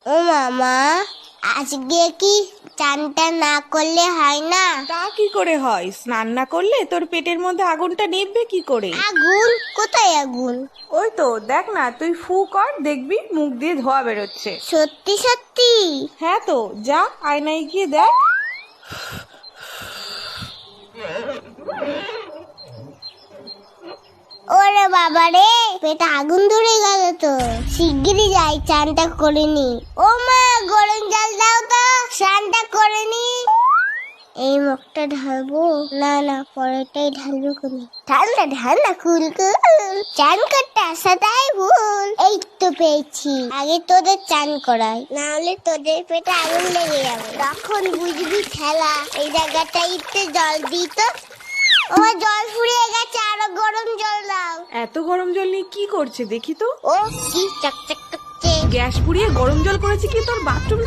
ও মামা, আজকে কি চানটা না করলে হয় না? তা কি করে হয়? স্নান না করলে তোর পেটের মধ্যে আগুনটা নিভবে কি করে? আগুন? কোথায় আগুন? ওই তো দেখ না, তুই ফু কর, দেখবি মুখ দিয়ে ধোঁয়া বেরোচ্ছে। সত্যি সত্যি? হ্যাঁ তো, যা আয়নায় গিয়ে দেখ। ওরে বাবা রে, পেটে আগুন ধরে গেল তো। শিগগিরই যাই, চানটা করে নি। ও মা, গরম জল দাও তো, স্নানটা করে নি। এই মুখটা ঢালবো না, না পরেরটাই ঢালবো কোনি। ঠান্ডা ঠান্ডা কুল কুল, চান করতে আসাটাই ভুল। এই তো পেয়েছি, আগে তোদের চান করাই, না হলে তোদের পেটে আগুন লেগে যাবে, তখন বুঝবি খেলা। এই জায়গাটা ইতে জল দিই তো। আমার জল ফুরিয়ে গেছে, আরো গরম জল দাও। এত গরম জল নিয়ে কি করছে দেখি তো। ও কি চকচক করছে। গ্যাস পুড়িয়ে গরম জল করেছে কি তোর বাথরুম